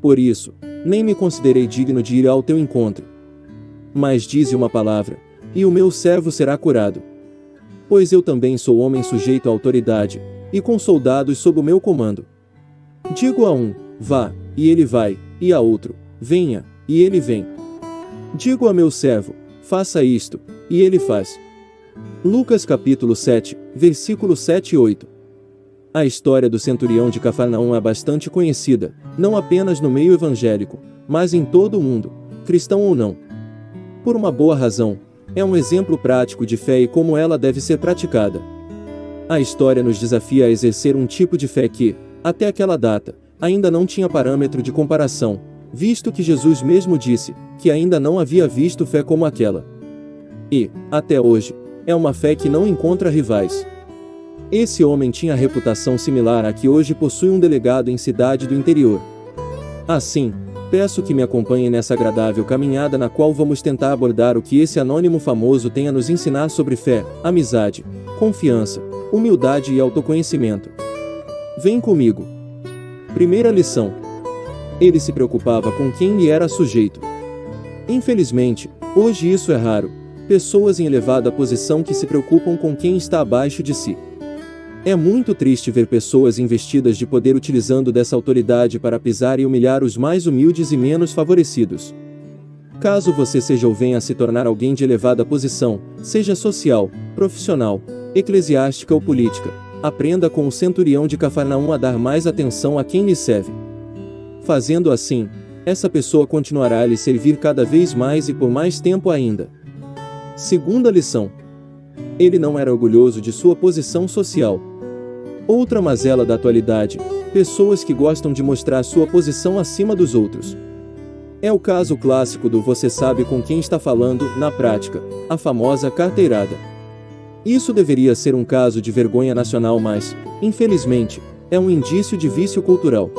Por isso, nem me considerei digno de ir ao teu encontro. Mas dize uma palavra, e o meu servo será curado. Pois eu também sou homem sujeito à autoridade, e com soldados sob o meu comando. Digo a um, vá, e ele vai, e a outro, venha, e ele vem. Digo a meu servo, faça isto, e ele faz. Lucas capítulo 7, versículos 7 e 8. A história do centurião de Cafarnaum é bastante conhecida, não apenas no meio evangélico, mas em todo o mundo, cristão ou não. Por uma boa razão, é um exemplo prático de fé e como ela deve ser praticada. A história nos desafia a exercer um tipo de fé que, até aquela data, ainda não tinha parâmetro de comparação, visto que Jesus mesmo disse que ainda não havia visto fé como aquela. E, até hoje, é uma fé que não encontra rivais. Esse homem tinha reputação similar à que hoje possui um delegado em cidade do interior. Assim, peço que me acompanhem nessa agradável caminhada na qual vamos tentar abordar o que esse anônimo famoso tem a nos ensinar sobre fé, amizade, confiança, humildade e autoconhecimento. Vem comigo. Primeira lição. Ele se preocupava com quem lhe era sujeito. Infelizmente, hoje isso é raro, pessoas em elevada posição que se preocupam com quem está abaixo de si. É muito triste ver pessoas investidas de poder utilizando dessa autoridade para pisar e humilhar os mais humildes e menos favorecidos. Caso você seja ou venha a se tornar alguém de elevada posição, seja social, profissional, eclesiástica ou política, aprenda com o centurião de Cafarnaum a dar mais atenção a quem lhe serve. Fazendo assim, essa pessoa continuará a lhe servir cada vez mais e por mais tempo ainda. Segunda lição. Ele não era orgulhoso de sua posição social. Outra mazela da atualidade, pessoas que gostam de mostrar sua posição acima dos outros. É o caso clássico do você sabe com quem está falando, na prática, a famosa carteirada. Isso deveria ser um caso de vergonha nacional, mas, infelizmente, é um indício de vício cultural.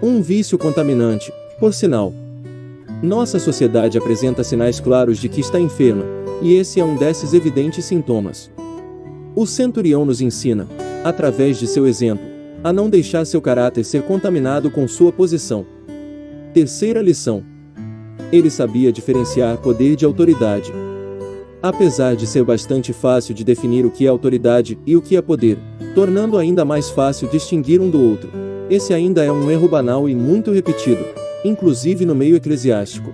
Um vício contaminante, por sinal. Nossa sociedade apresenta sinais claros de que está enferma, e esse é um desses evidentes sintomas. O centurião nos ensina, através de seu exemplo, a não deixar seu caráter ser contaminado com sua posição. Terceira lição. Ele sabia diferenciar poder de autoridade. Apesar de ser bastante fácil de definir o que é autoridade e o que é poder, tornando ainda mais fácil distinguir um do outro, esse ainda é um erro banal e muito repetido, inclusive no meio eclesiástico.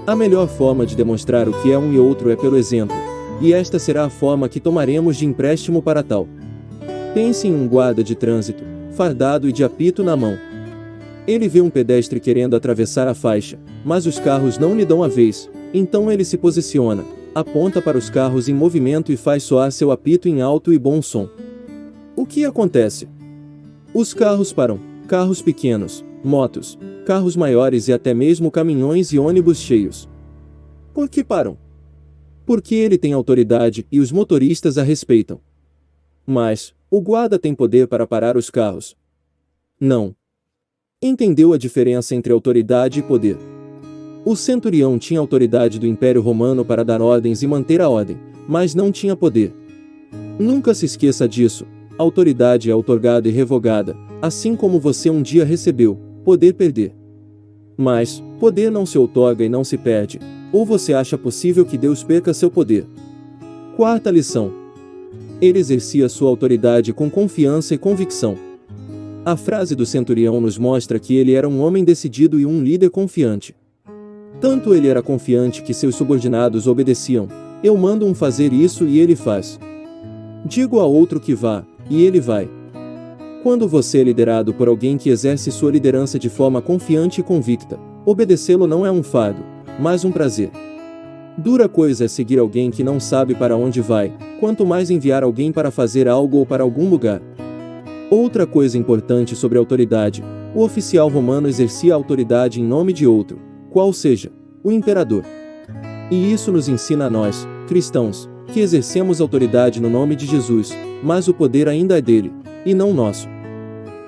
A melhor forma de demonstrar o que é um e outro é pelo exemplo, e esta será a forma que tomaremos de empréstimo para tal. Pense em um guarda de trânsito, fardado e de apito na mão. Ele vê um pedestre querendo atravessar a faixa, mas os carros não lhe dão a vez, então ele se posiciona, aponta para os carros em movimento e faz soar seu apito em alto e bom som. O que acontece? Os carros param, carros pequenos, motos, carros maiores e até mesmo caminhões e ônibus cheios. Por que param? Porque ele tem autoridade e os motoristas a respeitam. Mas, o guarda tem poder para parar os carros? Não. Entendeu a diferença entre autoridade e poder? O centurião tinha autoridade do Império Romano para dar ordens e manter a ordem, mas não tinha poder. Nunca se esqueça disso, autoridade é outorgada e revogada, assim como você um dia recebeu, poder perder. Mas, poder não se outorga e não se perde, ou você acha possível que Deus perca seu poder? Quarta lição. Ele exercia sua autoridade com confiança e convicção. A frase do centurião nos mostra que ele era um homem decidido e um líder confiante. Tanto ele era confiante que seus subordinados obedeciam. Eu mando um fazer isso e ele faz. Digo a outro que vá, e ele vai. Quando você é liderado por alguém que exerce sua liderança de forma confiante e convicta, obedecê-lo não é um fardo, mas um prazer. Dura coisa é seguir alguém que não sabe para onde vai, quanto mais enviar alguém para fazer algo ou para algum lugar. Outra coisa importante sobre a autoridade, o oficial romano exercia a autoridade em nome de outro, qual seja, o imperador. E isso nos ensina a nós, cristãos, que exercemos autoridade no nome de Jesus, mas o poder ainda é dele, e não nosso.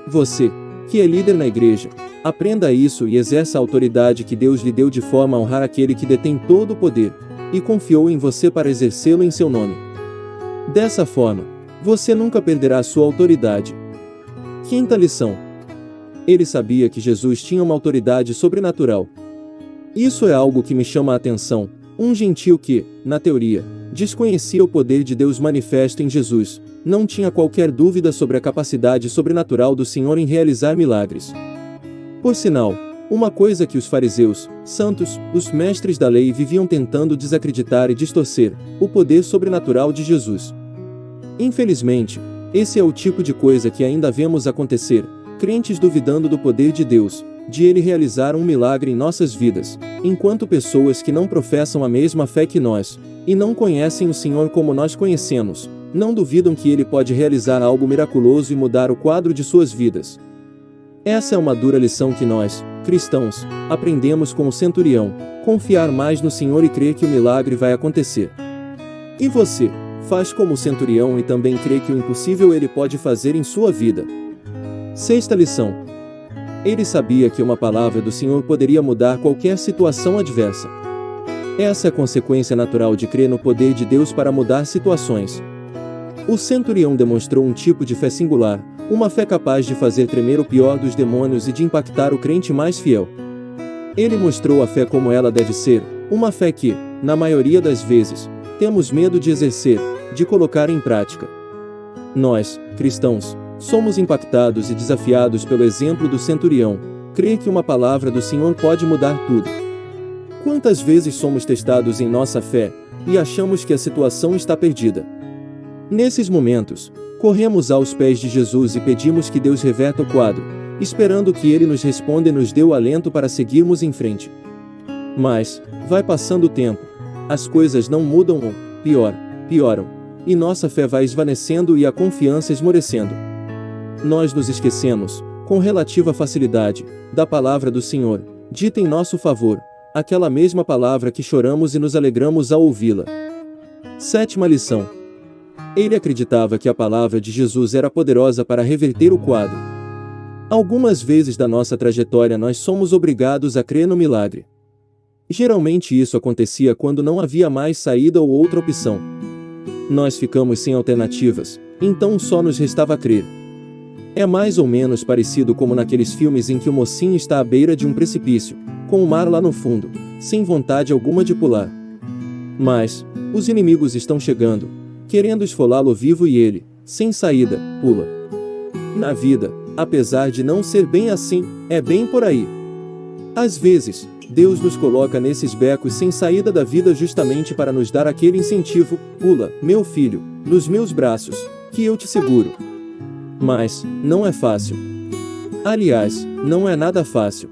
Você, que é líder na igreja, aprenda isso e exerça a autoridade que Deus lhe deu de forma a honrar aquele que detém todo o poder, e confiou em você para exercê-lo em seu nome. Dessa forma, você nunca perderá sua autoridade. Quinta lição. Ele sabia que Jesus tinha uma autoridade sobrenatural. Isso é algo que me chama a atenção. Um gentio que, na teoria, desconhecia o poder de Deus manifesto em Jesus, não tinha qualquer dúvida sobre a capacidade sobrenatural do Senhor em realizar milagres. Por sinal, uma coisa que os fariseus, santos, os mestres da lei viviam tentando desacreditar e distorcer, o poder sobrenatural de Jesus. Infelizmente, esse é o tipo de coisa que ainda vemos acontecer, crentes duvidando do poder de Deus, de Ele realizar um milagre em nossas vidas, enquanto pessoas que não professam a mesma fé que nós, e não conhecem o Senhor como nós conhecemos, não duvidam que Ele pode realizar algo miraculoso e mudar o quadro de suas vidas. Essa é uma dura lição que nós, cristãos, aprendemos com o centurião: confiar mais no Senhor e crer que o milagre vai acontecer. E você, faz como o centurião e também crê que o impossível Ele pode fazer em sua vida. Sexta lição. Ele sabia que uma palavra do Senhor poderia mudar qualquer situação adversa. Essa é a consequência natural de crer no poder de Deus para mudar situações. O centurião demonstrou um tipo de fé singular, uma fé capaz de fazer tremer o pior dos demônios e de impactar o crente mais fiel. Ele mostrou a fé como ela deve ser, uma fé que, na maioria das vezes, temos medo de exercer, de colocar em prática. Nós, cristãos, somos impactados e desafiados pelo exemplo do centurião, crer que uma palavra do Senhor pode mudar tudo. Quantas vezes somos testados em nossa fé, e achamos que a situação está perdida? Nesses momentos, corremos aos pés de Jesus e pedimos que Deus reverta o quadro, esperando que Ele nos responda e nos dê o alento para seguirmos em frente. Mas, vai passando o tempo, as coisas não mudam ou, pior, pioram, e nossa fé vai esvanecendo e a confiança esmorecendo. Nós nos esquecemos, com relativa facilidade, da palavra do Senhor, dita em nosso favor, aquela mesma palavra que choramos e nos alegramos ao ouvi-la. Sétima lição. Ele acreditava que a palavra de Jesus era poderosa para reverter o quadro. Algumas vezes da nossa trajetória nós somos obrigados a crer no milagre. Geralmente isso acontecia quando não havia mais saída ou outra opção. Nós ficamos sem alternativas, então só nos restava crer. É mais ou menos parecido como naqueles filmes em que o mocinho está à beira de um precipício, com o mar lá no fundo, sem vontade alguma de pular. Mas, os inimigos estão chegando, querendo esfolá-lo vivo e ele, sem saída, pula. Na vida, apesar de não ser bem assim, é bem por aí. Às vezes, Deus nos coloca nesses becos sem saída da vida justamente para nos dar aquele incentivo: pula, meu filho, nos meus braços, que eu te seguro. Mas, não é fácil. Aliás, não é nada fácil.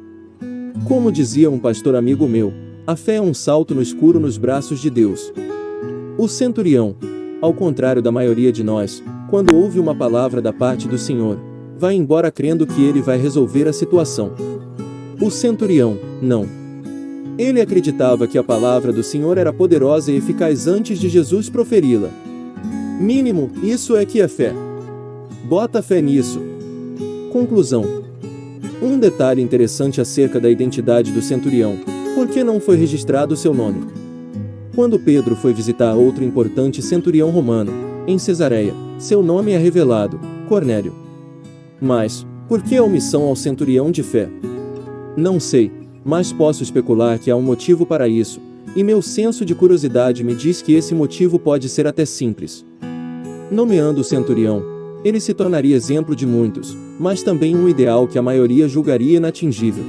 Como dizia um pastor amigo meu, a fé é um salto no escuro nos braços de Deus. O centurião, ao contrário da maioria de nós, quando ouve uma palavra da parte do Senhor, vai embora crendo que Ele vai resolver a situação. O centurião, não. Ele acreditava que a palavra do Senhor era poderosa e eficaz antes de Jesus proferi-la. Mínimo, isso é que é fé. Bota fé nisso. Conclusão. Um detalhe interessante acerca da identidade do centurião: por que não foi registrado seu nome? Quando Pedro foi visitar outro importante centurião romano, em Cesareia, seu nome é revelado: Cornélio. Mas, por que a omissão ao centurião de fé? Não sei, mas posso especular que há um motivo para isso, e meu senso de curiosidade me diz que esse motivo pode ser até simples. Nomeando o centurião, ele se tornaria exemplo de muitos, mas também um ideal que a maioria julgaria inatingível.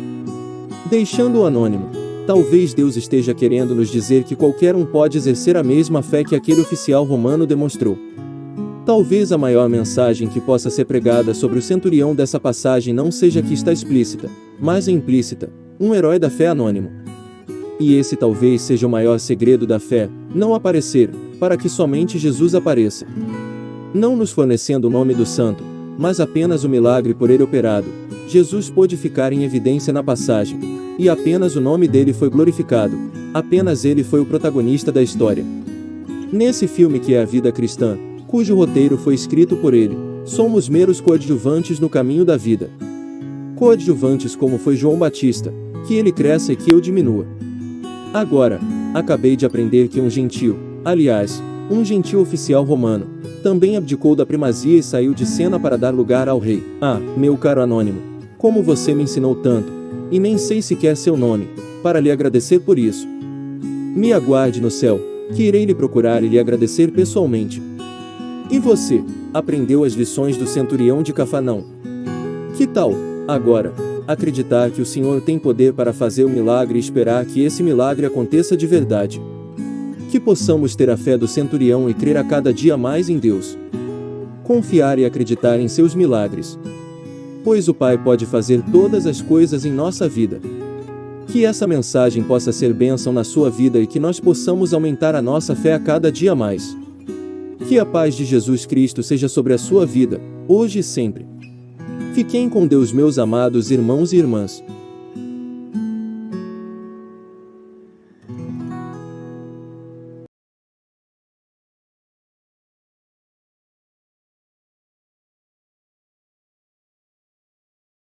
Deixando-o anônimo, talvez Deus esteja querendo nos dizer que qualquer um pode exercer a mesma fé que aquele oficial romano demonstrou. Talvez a maior mensagem que possa ser pregada sobre o centurião dessa passagem não seja a que está explícita, mas a implícita: um herói da fé anônimo. E esse talvez seja o maior segredo da fé: não aparecer, para que somente Jesus apareça. Não nos fornecendo o nome do santo, mas apenas o milagre por ele operado, Jesus pôde ficar em evidência na passagem, e apenas o nome dele foi glorificado, apenas ele foi o protagonista da história. Nesse filme que é a vida cristã, cujo roteiro foi escrito por ele, somos meros coadjuvantes no caminho da vida. Coadjuvantes como foi João Batista, que ele cresça e que eu diminua. Agora, acabei de aprender que um gentil, aliás, um gentil oficial romano, também abdicou da primazia e saiu de cena para dar lugar ao rei. Ah, meu caro anônimo, Como você me ensinou tanto, e nem sei sequer seu nome, para lhe agradecer por isso. Me aguarde no céu, que irei lhe procurar e lhe agradecer pessoalmente. E você, aprendeu as lições do centurião de Cafarnaum? Que tal, agora, acreditar que o Senhor tem poder para fazer o milagre e esperar que esse milagre aconteça de verdade? Que possamos ter a fé do centurião e crer a cada dia mais em Deus. Confiar e acreditar em seus milagres. Pois o Pai pode fazer todas as coisas em nossa vida. Que essa mensagem possa ser bênção na sua vida e que nós possamos aumentar a nossa fé a cada dia mais. Que a paz de Jesus Cristo seja sobre a sua vida, hoje e sempre. Fiquem com Deus, meus amados irmãos e irmãs.